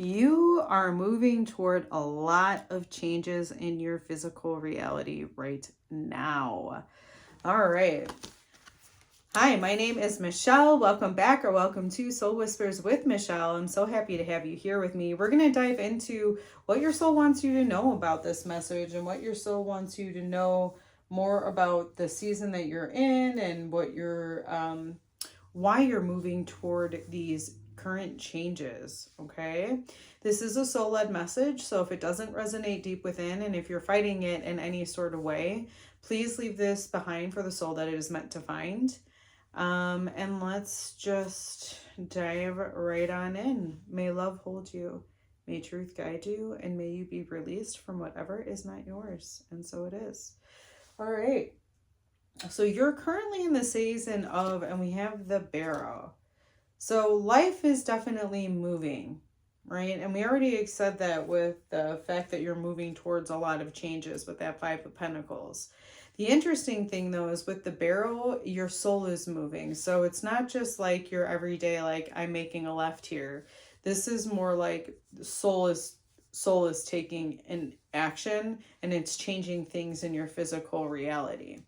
You are moving toward a lot of changes in your physical reality right now. All right. Hi, my name is Michelle. Welcome back or welcome to Soul Whispers with Michelle. I'm so happy to have you here with me. We're going to dive into what your soul wants you to know about this message and what your soul wants you to know more about the season that you're in and what why you're moving toward these current changes. Okay, this is a soul-led message, so if it doesn't resonate deep within and if you're fighting it in any sort of way, please leave this behind for the soul that it is meant to find. And let's just dive right on in. May love hold you, may truth guide you, and may you be released from whatever is not yours. And so it is. All right. So you're currently in the season of, and we have the barrow. So life is definitely moving, right? And we already said that with the fact that you're moving towards a lot of changes with that Five of Pentacles. The interesting thing though is with the barrow, your soul is moving. So it's not just like your everyday, like I'm making a left here. This is more like soul is taking an action and it's changing things in your physical reality.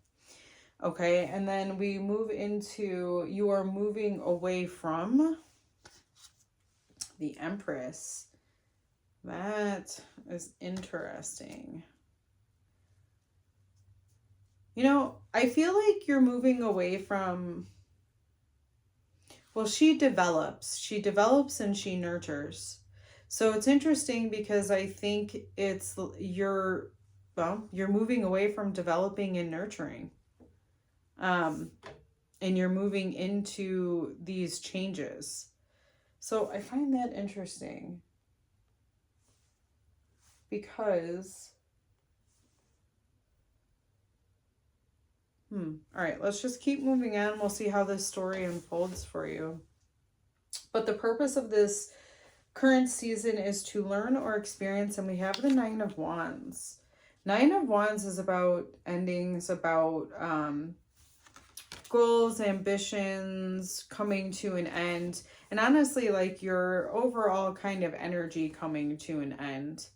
Okay, and then we move into, you are moving away from the Empress. That is interesting. You know, I feel like you're moving away from, well, she develops and she nurtures. So it's interesting because I think it's, you're moving away from developing and nurturing. And you're moving into these changes. So I find that interesting because all right, let's just keep moving on. We'll see how this story unfolds for you. But the purpose of this current season is to learn or experience, and we have the Nine of Wands. Nine of Wands is about endings, about goals, ambitions coming to an end, and honestly, like your overall kind of energy coming to an end.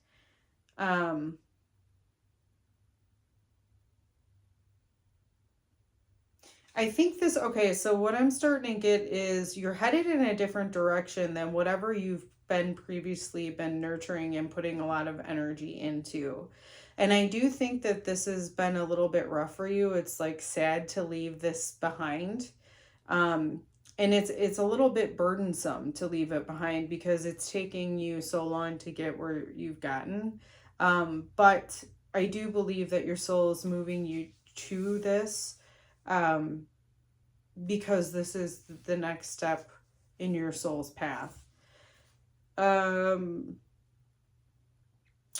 I think this, okay, so what I'm starting to get is you're headed in a different direction than whatever you've been previously been nurturing and putting a lot of energy into. And I do think that this has been a little bit rough for you. It's like sad to leave this behind. And it's a little bit burdensome to leave it behind because it's taking you so long to get where you've gotten. But I do believe that your soul is moving you to this. Because this is the next step in your soul's path. All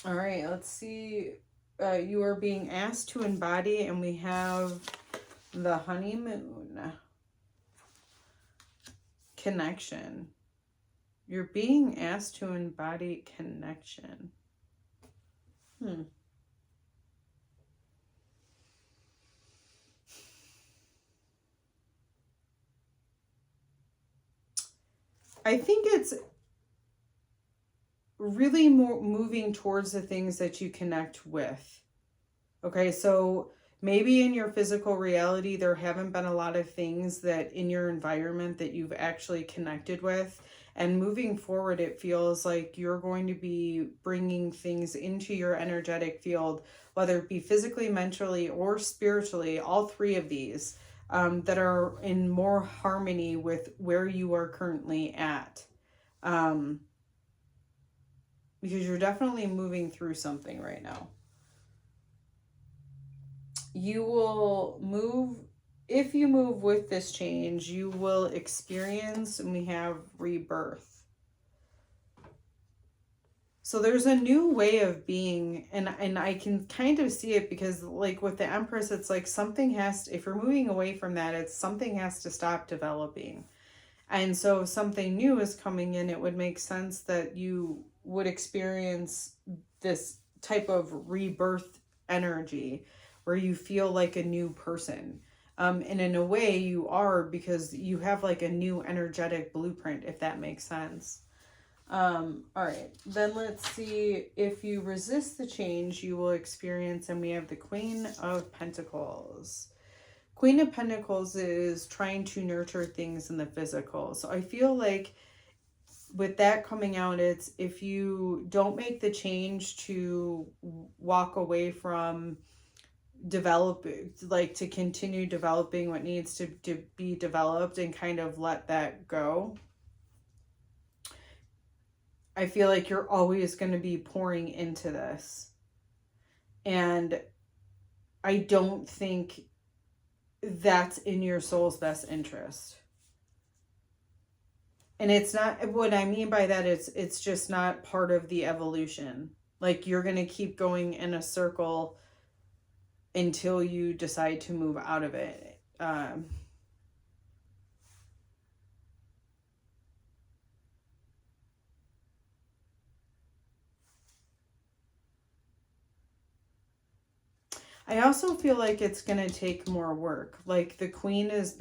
right, let's see. You are being asked to embody, and we have the honeymoon connection. You're being asked to embody connection. I think it's really more moving towards the things that you connect with. Okay, so maybe in your physical reality, there haven't been a lot of things that in your environment that you've actually connected with. And moving forward, it feels like you're going to be bringing things into your energetic field, whether it be physically, mentally, or spiritually, all three of these. That are in more harmony with where you are currently at. Because you're definitely moving through something right now. You will move, if you move with this change, you will experience, and we have rebirth. So there's a new way of being, and I can kind of see it because like with the Empress, it's like something has to, if you're moving away from that, it's something has to stop developing. And so if something new is coming in, it would make sense that you would experience this type of rebirth energy where you feel like a new person. And in a way you are, because you have like a new energetic blueprint, if that makes sense. All right, then let's see. If you resist the change, you will experience, and we have the Queen of Pentacles. Queen of Pentacles is trying to nurture things in the physical. So I feel like with that coming out, it's if you don't make the change to walk away from developing, like to continue developing what needs to be developed and kind of let that go, I feel like you're always going to be pouring into this. And I don't think that's in your soul's best interest. And it's not, what I mean by that, it's just not part of the evolution. Like you're going to keep going in a circle until you decide to move out of it. I also feel like it's going to take more work. Like the Queen is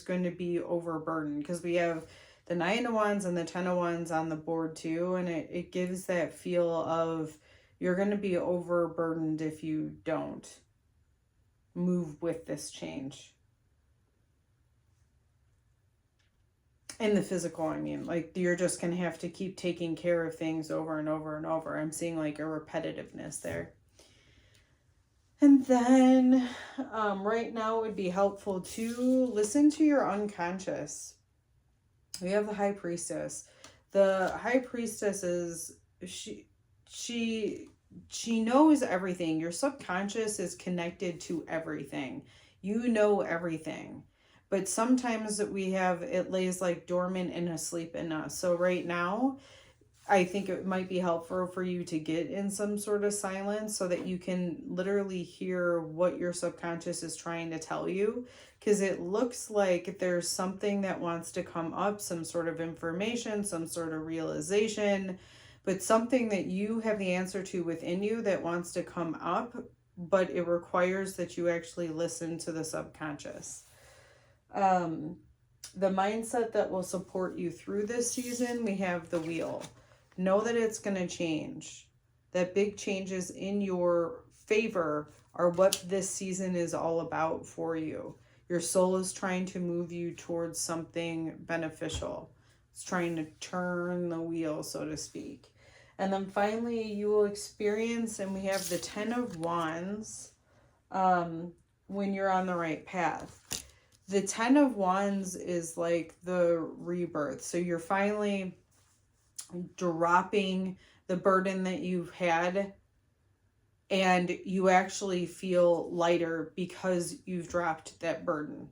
going to be overburdened, because we have the Nine of Wands and the Ten of Wands on the board too. And it gives that feel of you're going to be overburdened if you don't move with this change. In the physical, I mean, like you're just going to have to keep taking care of things over and over and over. I'm seeing like a repetitiveness there. And then right now it would be helpful to listen to your unconscious. We have the High Priestess. The High Priestess is, she knows everything. Your subconscious is connected to everything. You know everything. But sometimes it lays like dormant and asleep in us. So right now, I think it might be helpful for you to get in some sort of silence so that you can literally hear what your subconscious is trying to tell you. Because it looks like there's something that wants to come up, some sort of information, some sort of realization, but something that you have the answer to within you that wants to come up, but it requires that you actually listen to the subconscious. The mindset that will support you through this season, we have the Wheel. Know that it's going to change. That big changes in your favor are what this season is all about for you. Your soul is trying to move you towards something beneficial. It's trying to turn the wheel, so to speak. And then finally, you will experience, and we have the Ten of Wands when you're on the right path. The Ten of Wands is like the rebirth. So you're finally dropping the burden that you've had, and you actually feel lighter because you've dropped that burden.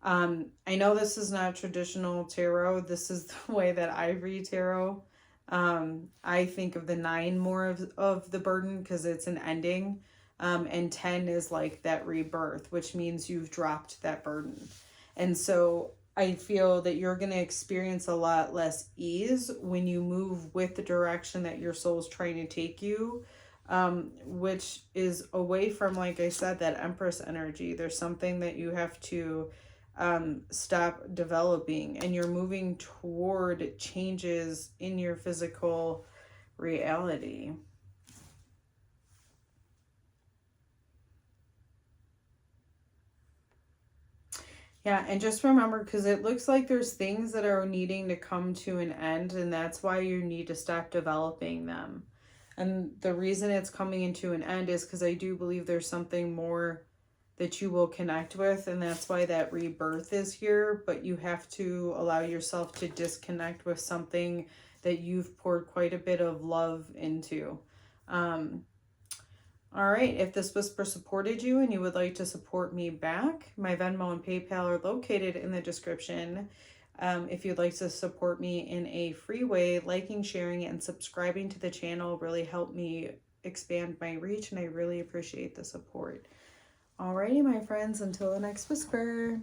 I know this is not traditional tarot. This is the way that I read tarot. I think of the 9 more of the burden because it's an ending. And 10 is like that rebirth, which means you've dropped that burden. And so I feel that you're going to experience a lot less ease when you move with the direction that your soul's trying to take you, which is away from, like I said, that Empress energy. There's something that you have to stop developing, and you're moving toward changes in your physical reality. Yeah, and just remember, because it looks like there's things that are needing to come to an end, and that's why you need to stop developing them. And the reason it's coming into an end is because I do believe there's something more that you will connect with, and that's why that rebirth is here. But you have to allow yourself to disconnect with something that you've poured quite a bit of love into. All right, if this whisper supported you and you would like to support me back, my Venmo and PayPal are located in the description. If you'd like to support me in a free way, liking, sharing, and subscribing to the channel really help me expand my reach, and I really appreciate the support. Alrighty, my friends, until the next whisper.